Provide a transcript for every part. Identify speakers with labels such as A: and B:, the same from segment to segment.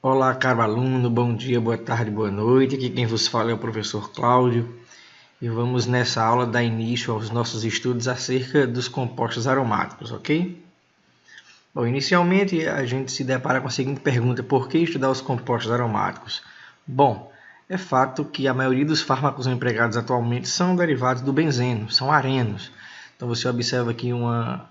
A: Olá, caro aluno, bom dia, boa tarde, boa noite. Aqui quem vos fala é o professor Cláudio e vamos nessa aula dar início aos nossos estudos acerca dos compostos aromáticos, ok? Bom, inicialmente a gente se depara com a seguinte pergunta: por que estudar os compostos aromáticos? Bom, é fato que a maioria dos fármacos empregados atualmente são derivados do benzeno, são arenos. Então você observa aqui uma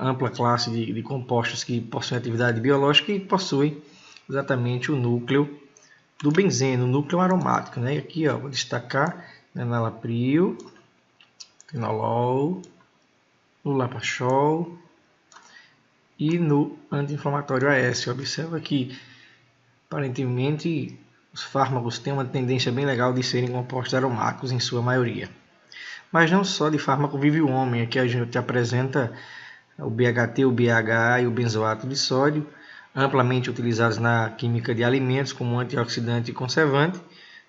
A: ampla classe de compostos que possuem atividade biológica e possuem exatamente o núcleo do benzeno, o núcleo aromático, né? E aqui, ó, vou destacar enalapril, tenolol, no lapachol e no anti-inflamatório AS. Observa que, aparentemente, os fármacos têm uma tendência bem legal de serem compostos aromáticos em sua maioria. Mas não só de fármaco vive o homem. Aqui a gente apresenta o BHT, o BHA e o benzoato de sódio, amplamente utilizados na química de alimentos como antioxidante e conservante,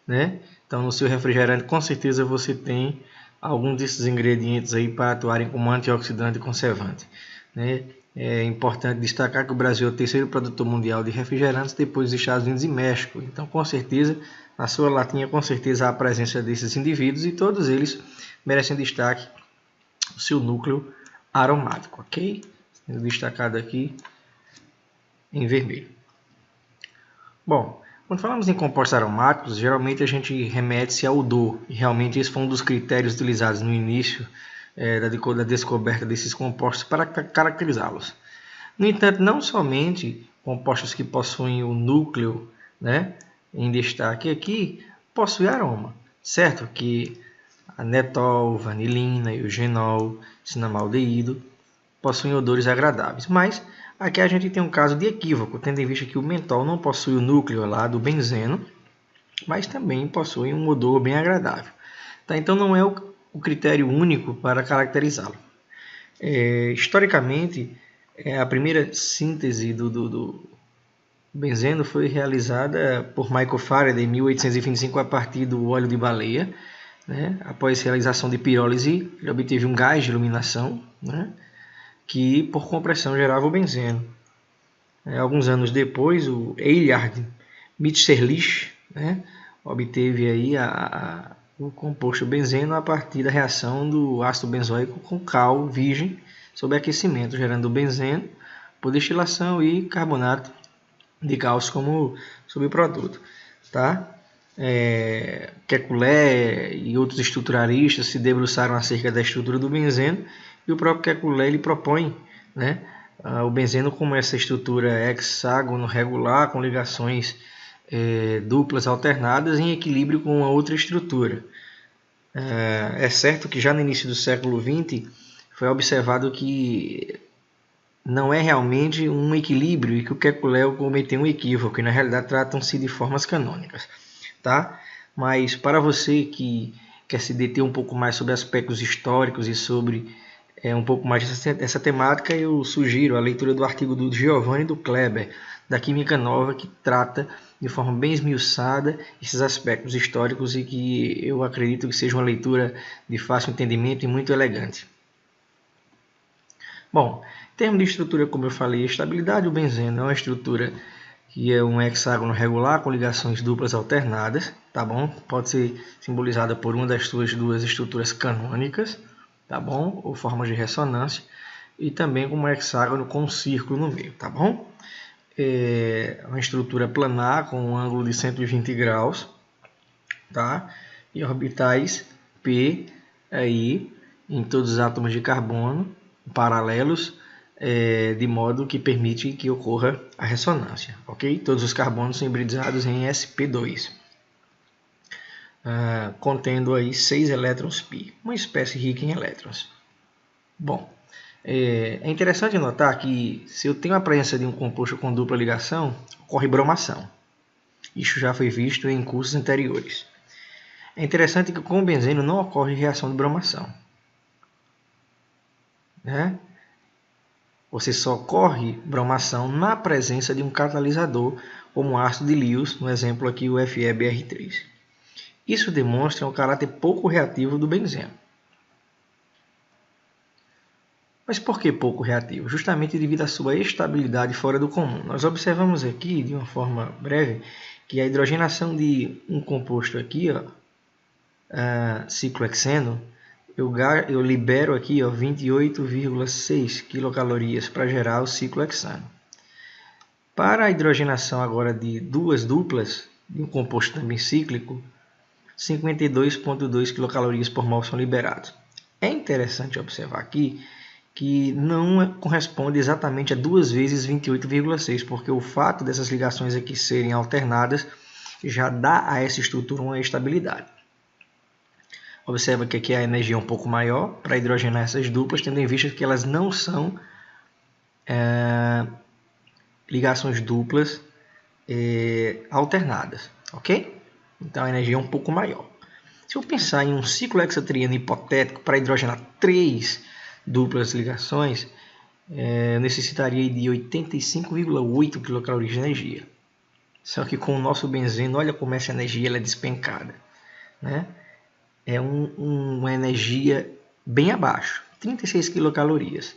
A: né? Então, no seu refrigerante, com certeza você tem algum desses ingredientes aí para atuarem como antioxidante e conservante, né? É importante destacar que o Brasil é o terceiro produtor mundial de refrigerantes depois dos Estados Unidos e México. Então, com certeza, na sua latinha, com certeza, há a presença desses indivíduos e todos eles merecem destaque o seu núcleo aromático, ok? Sendo destacado aqui em vermelho. Bom, quando falamos em compostos aromáticos, geralmente a gente remete-se ao odor, e realmente esse foi um dos critérios utilizados no início da descoberta desses compostos para caracterizá-los. No entanto, não somente compostos que possuem o núcleo, né, em destaque aqui, possuem aroma, certo? Que a netol, vanilina, eugenol, cinamaldeído possuem odores agradáveis, mas aqui a gente tem um caso de equívoco, tendo em vista que o mentol não possui o núcleo lá do benzeno, mas também possui um odor bem agradável. Tá? Então não é o critério único para caracterizá-lo. Historicamente, a primeira síntese do benzeno foi realizada por Michael Faraday em 1825 a partir do óleo de baleia. Né? Após a realização de pirólise, ele obteve um gás de iluminação, né? Que por compressão gerava o benzeno. Alguns anos depois, o Eilhard Mitscherlich, né, obteve aí o composto benzeno a partir da reação do ácido benzoico com cal virgem sob aquecimento, gerando o benzeno por destilação e carbonato de cálcio como subproduto. Tá? Kekulé e outros estruturaristas se debruçaram acerca da estrutura do benzeno, e o próprio Kekulé ele propõe, né, o benzeno como essa estrutura hexágono regular com ligações duplas alternadas em equilíbrio com uma outra estrutura. É certo que já no início do século XX foi observado que não é realmente um equilíbrio e que o Kekulé cometeu um equívoco, e na realidade tratam-se de formas canônicas. Tá? Mas para você que quer se deter um pouco mais sobre aspectos históricos e sobre um pouco mais dessa temática, eu sugiro a leitura do artigo do Giovanni do Kleber, da Química Nova, que trata de forma bem esmiuçada esses aspectos históricos e que eu acredito que seja uma leitura de fácil entendimento e muito elegante. Bom, em termos de estrutura, como eu falei, a estabilidade do benzeno é uma estrutura que é um hexágono regular com ligações duplas alternadas, tá bom? Pode ser simbolizada por uma das suas duas estruturas canônicas, tá bom? Ou formas de ressonância, e também com um hexágono com um círculo no meio, tá bom? É uma estrutura planar com um ângulo de 120 graus, tá? E orbitais P aí em todos os átomos de carbono paralelos, de modo que permite que ocorra a ressonância, ok? Todos os carbonos são hibridizados em sp2, contendo aí 6 elétrons π, uma espécie rica em elétrons. Bom, é interessante notar que se eu tenho a presença de um composto com dupla ligação, ocorre bromação. Isso já foi visto em cursos anteriores. É interessante que com o benzeno não ocorre reação de bromação, né? Você só ocorre bromação na presença de um catalisador, como o ácido de Lewis, no exemplo aqui o FeBr3. Isso demonstra um caráter pouco reativo do benzeno. Mas por que pouco reativo? Justamente devido à sua estabilidade fora do comum. Nós observamos aqui, de uma forma breve, que a hidrogenação de um composto aqui, ó, ciclohexeno, eu libero aqui 28,6 quilocalorias para gerar o ciclohexano. Para a hidrogenação agora de duas duplas, de um composto também cíclico, 52,2 quilocalorias por mol são liberados. É interessante observar aqui que não corresponde exatamente a 2 vezes 28,6, porque o fato dessas ligações aqui serem alternadas já dá a essa estrutura uma estabilidade. Observa que aqui a energia é um pouco maior para hidrogenar essas duplas, tendo em vista que elas não são ligações duplas alternadas, ok? Então a energia é um pouco maior. Se eu pensar em um ciclo hexatriano hipotético para hidrogenar 3 duplas ligações, eu necessitaria de 85,8 quilocalorias de energia. Só que com o nosso benzeno, olha como essa energia ela é despencada, né? É uma energia bem abaixo, 36 quilocalorias.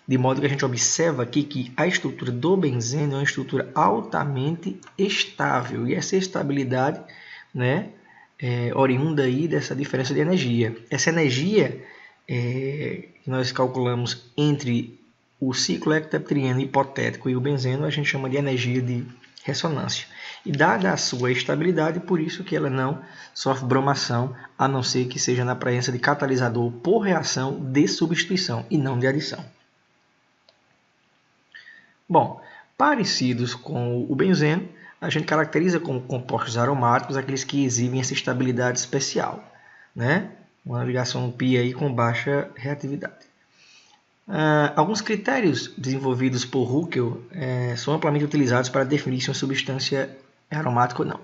A: De modo que a gente observa aqui que a estrutura do benzeno é uma estrutura altamente estável. E essa estabilidade, né, oriunda aí dessa diferença de energia. Essa energia que nós calculamos entre o ciclo hexatriano hipotético e o benzeno, a gente chama de energia de ressonância. E dada a sua estabilidade, por isso que ela não sofre bromação, a não ser que seja na presença de catalisador por reação de substituição e não de adição. Bom, parecidos com o benzeno, a gente caracteriza como compostos aromáticos aqueles que exibem essa estabilidade especial, né? Uma ligação pi aí com baixa reatividade. Alguns critérios desenvolvidos por Huckel são amplamente utilizados para definir se uma substância é aromática ou não.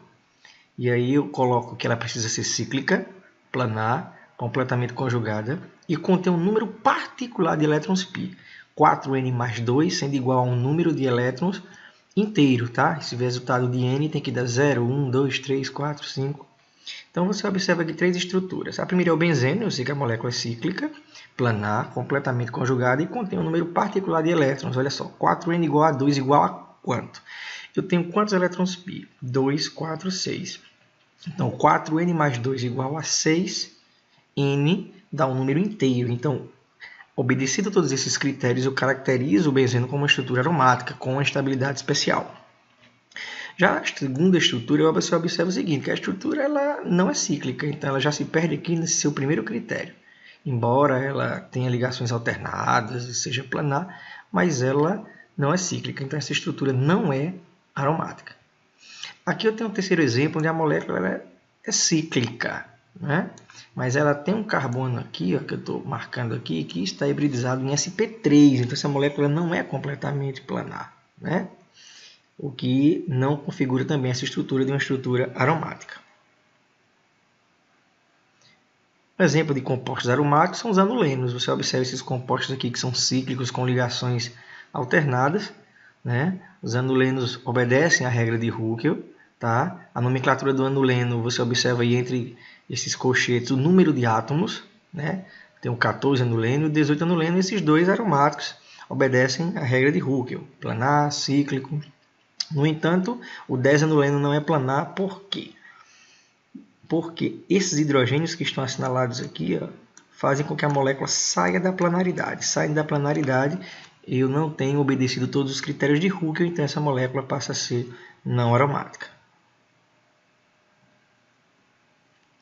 A: E aí eu coloco que ela precisa ser cíclica, planar, completamente conjugada e conter um número particular de elétrons π. 4n mais 2 sendo igual a um número de elétrons inteiro, tá? Esse resultado de n tem que dar 0, 1, 2, 3, 4, 5. Então você observa aqui 3 estruturas. A primeira é o benzeno, eu sei que a molécula é cíclica, planar, completamente conjugada e contém um número particular de elétrons. Olha só, 4n igual a 2 igual a quanto? Eu tenho quantos elétrons π? 2, 4, 6. Então 4n mais 2 igual a 6, n dá um número inteiro. Então, obedecido a todos esses critérios, eu caracterizo o benzeno como uma estrutura aromática, com uma estabilidade especial. Já a segunda estrutura, você observa o seguinte, que a estrutura ela não é cíclica, então ela já se perde aqui nesse seu primeiro critério. Embora ela tenha ligações alternadas e seja planar, mas ela não é cíclica, então essa estrutura não é aromática. Aqui eu tenho um terceiro exemplo onde a molécula é cíclica, né? Mas ela tem um carbono aqui, ó, que eu estou marcando aqui, que está hibridizado em sp3, então essa molécula não é completamente planar, né? O que não configura também essa estrutura de uma estrutura aromática. Um exemplo de compostos aromáticos são os anulenos. Você observa esses compostos aqui que são cíclicos com ligações alternadas, né? Os anulenos obedecem à regra de Huckel, tá? A nomenclatura do anuleno, você observa aí entre esses colchetes o número de átomos, né? Tem o 14 anuleno e o 18 anuleno. Esses dois aromáticos obedecem à regra de Huckel, planar, cíclico. No entanto, o 10 anuleno não é planar, por quê? Porque esses hidrogênios que estão assinalados aqui, ó, fazem com que a molécula saia da planaridade. Saindo da planaridade, eu não tenho obedecido todos os critérios de Huckel, então essa molécula passa a ser não aromática.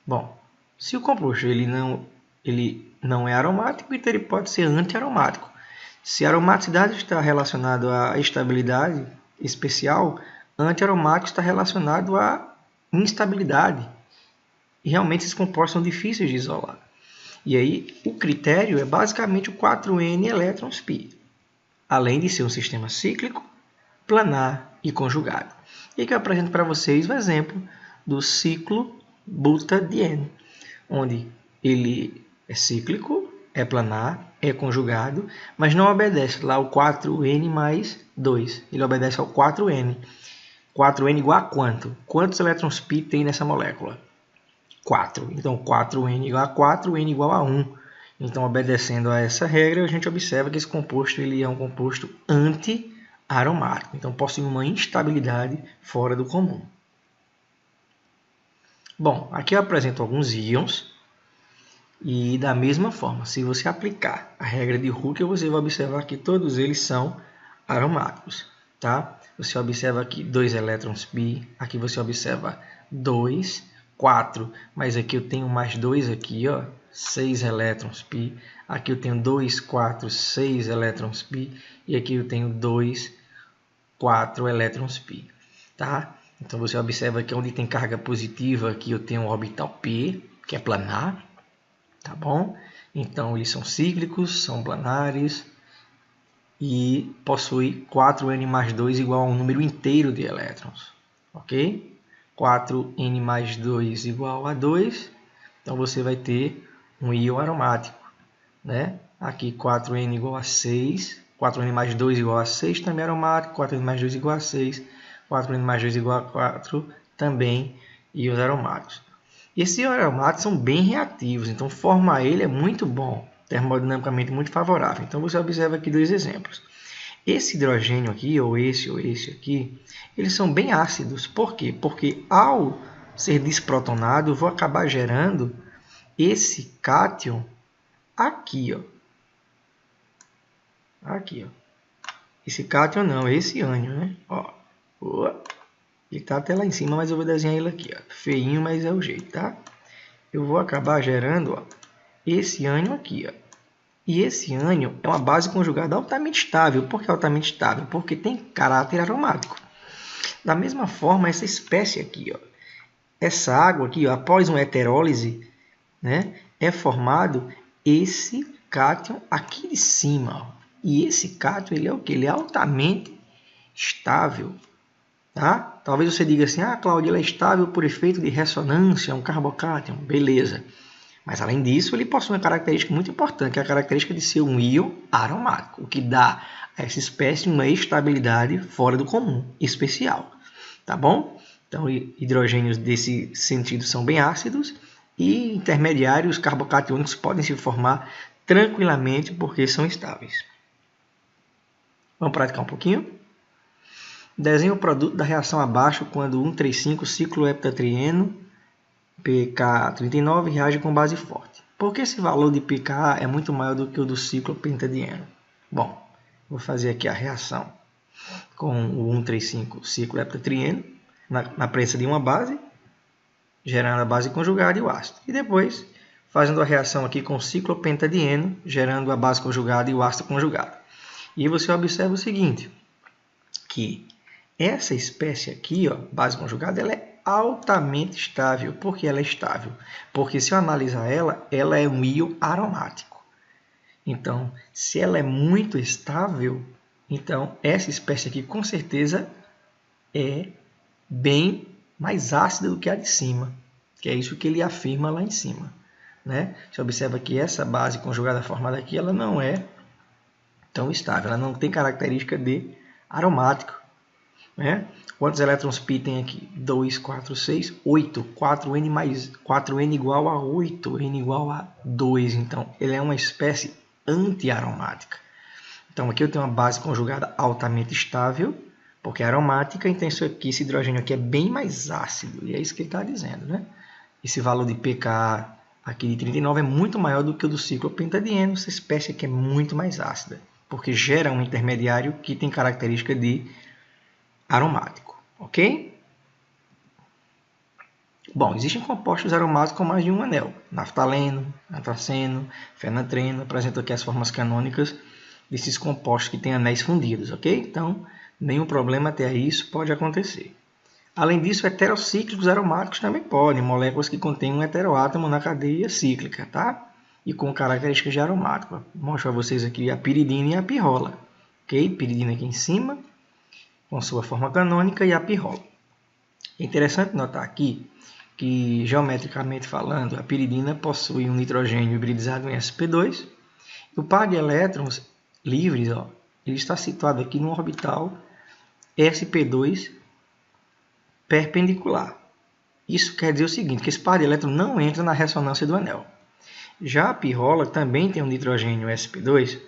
A: Bom, se o composto ele não é aromático, então ele pode ser antiaromático. Se a aromaticidade está relacionada à estabilidade especial, antiaromático está relacionado à instabilidade. E realmente esses compostos são difíceis de isolar. E aí o critério é basicamente o 4n elétrons π, além de ser um sistema cíclico, planar e conjugado. E aqui eu apresento para vocês o exemplo do ciclo butadieno, onde ele é cíclico, é planar, é conjugado, mas não obedece lá ao 4n mais 2. Ele obedece ao 4n. 4n igual a quanto? Quantos elétrons π tem nessa molécula? 4. Então, 4n igual a 4, n igual a 1. Então, obedecendo a essa regra, a gente observa que esse composto ele é um composto anti-aromático. Então, possui uma instabilidade fora do comum. Bom, aqui eu apresento alguns íons. E da mesma forma, se você aplicar a regra de Hooker, você vai observar que todos eles são aromáticos. Tá? Você observa aqui 2 elétrons pi, aqui você observa 2, 4, mas aqui eu tenho mais 2 aqui, ó, 6 elétrons pi. Aqui eu tenho 2, 4, 6 elétrons pi. E aqui eu tenho 2, 4 elétrons pi. Tá? Então você observa que onde tem carga positiva, aqui eu tenho um orbital p, que é planar. Tá bom? Então eles são cíclicos, são planares e possuem 4n mais 2 igual a um número inteiro de elétrons. Ok? 4n mais 2 igual a 2. Então você vai ter um íon aromático. Né? Aqui 4n igual a 6. 4n mais 2 igual a 6 também é aromático. 4n mais 2 igual a 6. 4n mais 2 igual a 4 também íons aromáticos. E esses íons aromáticos são bem reativos, então formar ele é muito bom, termodinamicamente muito favorável. Então você observa aqui 2 exemplos. Esse hidrogênio aqui, ou esse aqui, eles são bem ácidos. Por quê? Porque ao ser desprotonado, eu vou acabar gerando esse cátion aqui, ó. Aqui, ó. Esse cátion não, esse ânion, né? Ó. Ele está até lá em cima, mas eu vou desenhar ele aqui. Ó. Feinho, mas é o jeito, tá? Eu vou acabar gerando, ó, esse ânion aqui. Ó. E esse ânion é uma base conjugada altamente estável. Por que altamente estável? Porque tem caráter aromático. Da mesma forma, essa espécie aqui, ó, essa água aqui, ó, após uma heterólise, né, é formado esse cátion aqui de cima. Ó. E esse cátion ele é o que? Ele é altamente estável. Tá? Talvez você diga assim, Cláudio, ele é estável por efeito de ressonância, é um carbocátion, beleza. Mas além disso, ele possui uma característica muito importante, que é a característica de ser um íon aromático, o que dá a essa espécie uma estabilidade fora do comum, especial. Tá bom? Então, hidrogênios desse sentido são bem ácidos e intermediários carbocatiônicos podem se formar tranquilamente porque são estáveis. Vamos praticar um pouquinho? Desenhe o produto da reação abaixo quando 1,35 ciclo heptatrieno pK39 reage com base forte. Por que esse valor de pKa é muito maior do que o do ciclo pentadieno? Bom, vou fazer aqui a reação com o 1,35 ciclo heptatrieno na presença de uma base, gerando a base conjugada e o ácido. E depois, fazendo a reação aqui com o ciclo pentadieno, gerando a base conjugada e o ácido conjugado. E você observa o seguinte, que essa espécie aqui, ó, base conjugada, ela é altamente estável. Por que ela é estável? Porque se eu analisar ela, ela é um íon aromático. Então, se ela é muito estável, então essa espécie aqui com certeza é bem mais ácida do que a de cima. Que é isso que ele afirma lá em cima. Né? Você observa que essa base conjugada formada aqui, ela não é tão estável. Ela não tem característica de aromático. Né? Quantos elétrons pi tem aqui? 2, 4, 6, 8. 4n igual a 8, n igual a 2. Então, ele é uma espécie antiaromática. Então, aqui eu tenho uma base conjugada altamente estável, porque é aromática, então isso aqui, esse hidrogênio aqui é bem mais ácido. E é isso que ele está dizendo. Né? Esse valor de pK aqui de 39 é muito maior do que o do ciclo pentadieno. Essa espécie aqui é muito mais ácida, porque gera um intermediário que tem característica de aromático, ok? Bom, existem compostos aromáticos com mais de um anel. Naftaleno, antraceno, fenantreno. Apresento aqui as formas canônicas desses compostos que têm anéis fundidos, ok? Então, nenhum problema até aí, isso pode acontecer. Além disso, heterocíclicos aromáticos também podem, moléculas que contêm um heteroátomo na cadeia cíclica, tá? E com características de aromático. Vou mostrar a vocês aqui a piridina e a pirrola, ok? Piridina aqui em cima, com sua forma canônica, e a pirrola. É interessante notar aqui que, geometricamente falando, a piridina possui um nitrogênio hibridizado em sp2. E o par de elétrons livres, ó, ele está situado aqui no orbital sp2 perpendicular. Isso quer dizer o seguinte, que esse par de elétrons não entra na ressonância do anel. Já a pirrola também tem um nitrogênio sp2,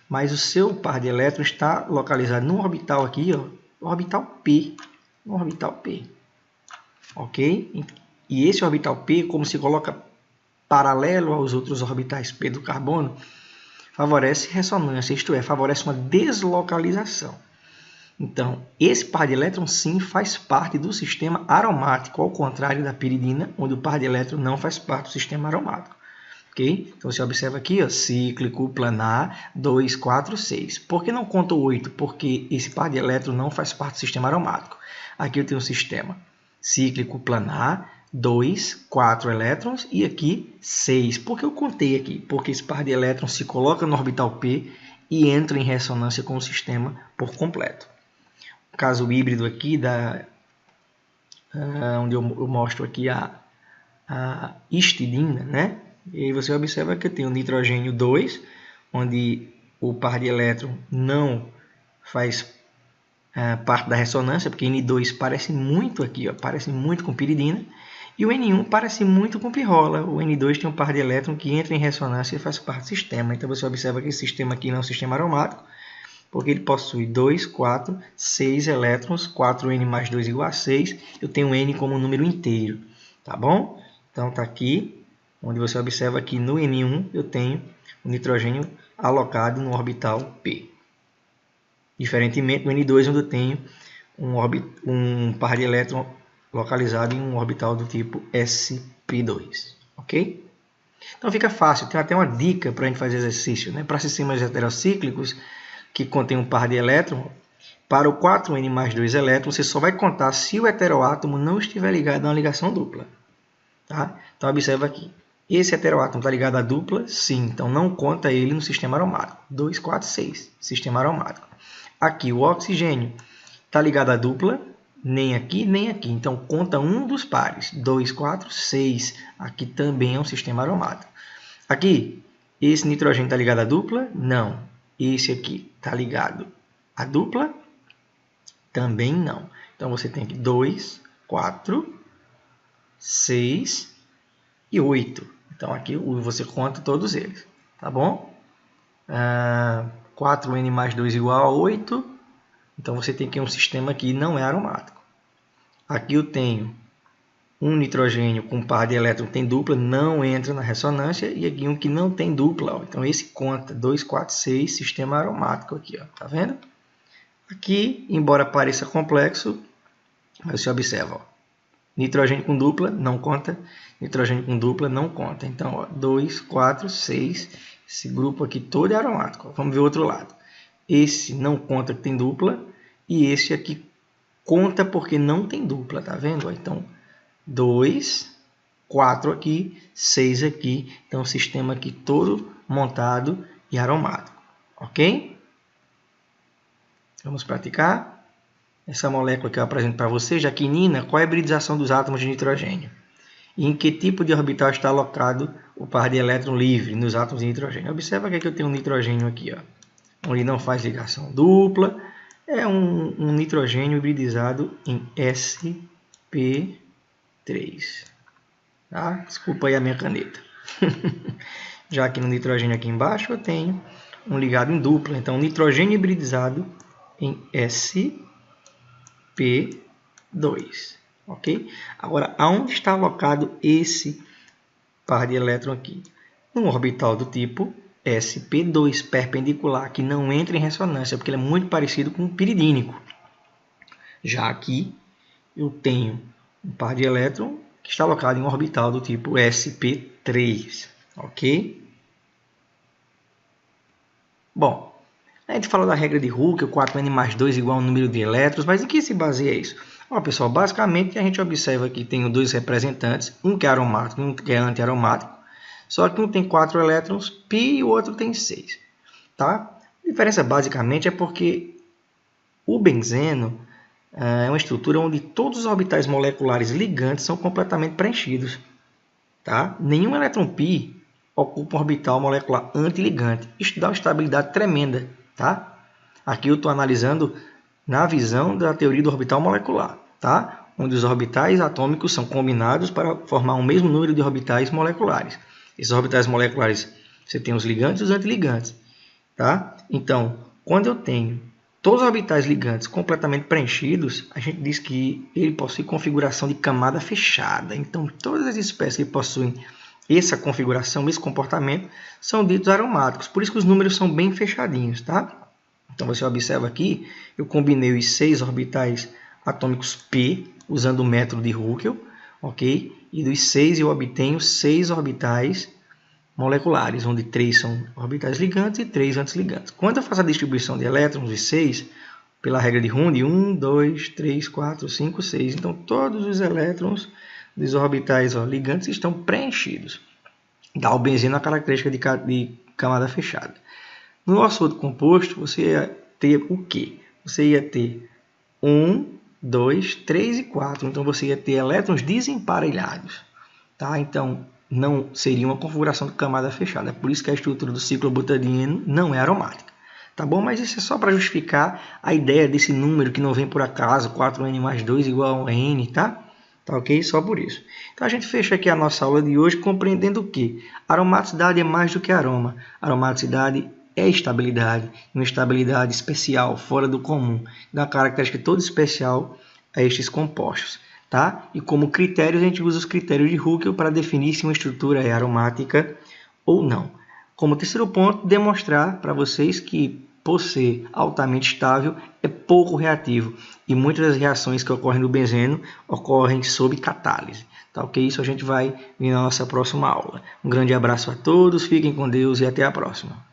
A: mas o seu par de elétrons está localizado no orbital aqui, ó, orbital P, no orbital P, ok? E esse orbital P, como se coloca paralelo aos outros orbitais P do carbono, favorece ressonância, isto é, favorece uma deslocalização. Então, esse par de elétrons sim faz parte do sistema aromático, ao contrário da piridina, onde o par de elétrons não faz parte do sistema aromático. Okay? Então, você observa aqui, ó, cíclico, planar, 2, 4, 6. Por que não conta o 8? Porque esse par de elétrons não faz parte do sistema aromático. Aqui eu tenho um sistema cíclico, planar, 2, 4 elétrons e aqui 6. Por que eu contei aqui? Porque esse par de elétrons se coloca no orbital P e entra em ressonância com o sistema por completo. O caso híbrido aqui, onde eu mostro aqui a histidina, né? E aí você observa que eu tenho o nitrogênio 2, onde o par de elétron não faz parte da ressonância, porque N2 parece muito aqui, ó, parece muito com piridina, e o N1 parece muito com pirrola. O N2 tem um par de elétron que entra em ressonância e faz parte do sistema. Então você observa que esse sistema aqui não é um sistema aromático, porque ele possui 2, 4, 6 elétrons, 4N mais 2 igual a 6. Eu tenho N como um número inteiro, tá bom? Então está aqui, onde você observa que no N1 eu tenho o nitrogênio alocado no orbital P. Diferentemente do N2, onde eu tenho um par de elétrons localizado em um orbital do tipo sp2, ok? Então fica fácil, tem até uma dica para a gente fazer exercício, né? Para sistemas heterocíclicos que contém um par de elétrons, para o 4N mais 2 elétrons, você só vai contar se o heteroátomo não estiver ligado a uma ligação dupla. Tá? Então observa aqui, esse heteroátomo está ligado à dupla? Sim, então não conta ele no sistema aromático. 2, 4, 6, sistema aromático. Aqui o oxigênio está ligado à dupla? Nem aqui, nem aqui. Então, conta um dos pares. 2, 4, 6. Aqui também é um sistema aromático. Aqui, esse nitrogênio está ligado à dupla? Não. Esse aqui está ligado à dupla? Também não. Então, você tem aqui 2, 4, 6 e 8. Então, aqui você conta todos eles. Tá bom? 4N mais 2 igual a 8. Então, você tem aqui um sistema que não é aromático. Aqui eu tenho um nitrogênio com par de elétrons tem dupla, não entra na ressonância. E aqui um que não tem dupla. Ó. Então, esse conta 2, 4, 6, sistema aromático aqui. Ó. Tá vendo? Aqui, embora pareça complexo, mas você observa. Ó. Nitrogênio com dupla, não conta. Nitrogênio com dupla, não conta. Então, ó, 2, 4, 6. Esse grupo aqui todo é aromático. Ó. Vamos ver o outro lado. Esse não conta que tem dupla. E esse aqui conta porque não tem dupla, tá vendo? Então, 2, 4 aqui, 6 aqui. Então, o sistema aqui todo montado e aromático. Ok? Vamos praticar. Essa molécula que eu apresento para vocês, a quinina, qual é a hibridização dos átomos de nitrogênio? E em que tipo de orbital está alocado o par de elétron livre nos átomos de nitrogênio? Observa que aqui eu tenho um nitrogênio aqui, ó, onde não faz ligação dupla. É um nitrogênio hibridizado em sp3. Tá? Desculpa aí a minha caneta. Já aqui no nitrogênio aqui embaixo eu tenho um ligado em dupla. Então, nitrogênio hibridizado em sp2. Ok? Agora, aonde está alocado esse par de elétron aqui? Um orbital do tipo sp2 perpendicular, que não entra em ressonância, porque ele é muito parecido com o piridínico. Já aqui, eu tenho um par de elétron que está alocado em um orbital do tipo sp3. Ok? Bom, a gente fala da regra de Hooke, o 4N mais 2 igual ao número de elétrons, mas em que se baseia isso? Ó, pessoal, basicamente a gente observa que tem dois representantes, um que é aromático e um que é anti-aromático. Só que um tem 4 elétrons π e o outro tem 6. Tá? A diferença basicamente é porque o benzeno é uma estrutura onde todos os orbitais moleculares ligantes são completamente preenchidos. Tá? Nenhum elétron π ocupa um orbital molecular antiligante. Isso dá uma estabilidade tremenda. Tá? Aqui eu estou analisando na visão da teoria do orbital molecular. Tá? Onde os orbitais atômicos são combinados para formar o mesmo número de orbitais moleculares. Esses orbitais moleculares, você tem os ligantes e os antiligantes, tá? Então, quando eu tenho todos os orbitais ligantes completamente preenchidos, a gente diz que ele possui configuração de camada fechada. Então, todas as espécies que possuem essa configuração, esse comportamento, são ditos aromáticos. Por isso que os números são bem fechadinhos, tá? Então, você observa aqui, eu combinei os 6 orbitais atômicos P, usando o método de Huckel, ok? E dos 6 eu obtenho 6 orbitais moleculares, onde 3 são orbitais ligantes e 3 antiligantes. Quando eu faço a distribuição de elétrons, os 6, pela regra de Hund, 1, 2, 3, 4, 5, 6. Então, todos os elétrons dos orbitais ligantes estão preenchidos. Dá ao benzeno a característica de camada fechada. No nosso outro composto, você ia ter o quê? Você ia ter 1, 2, 3 e 4. Então, você ia ter elétrons desemparelhados. Tá? Então, não seria uma configuração de camada fechada. É por isso que a estrutura do ciclobutadieno não é aromática. Tá bom? Mas isso é só para justificar a ideia desse número que não vem por acaso, 4n mais 2 igual a n, tá? Tá ok? Só por isso. Então a gente fecha aqui a nossa aula de hoje compreendendo o que? Aromaticidade é mais do que aroma. Aromaticidade é estabilidade, uma estabilidade especial, fora do comum, dá característica toda especial a estes compostos. Tá? E como critérios, a gente usa os critérios de Huckel para definir se uma estrutura é aromática ou não. Como terceiro ponto, demonstrar para vocês que, por ser altamente estável, é pouco reativo. E muitas das reações que ocorrem no benzeno ocorrem sob catálise. Tá? Ok? Isso a gente vai ver na nossa próxima aula. Um grande abraço a todos, fiquem com Deus e até a próxima.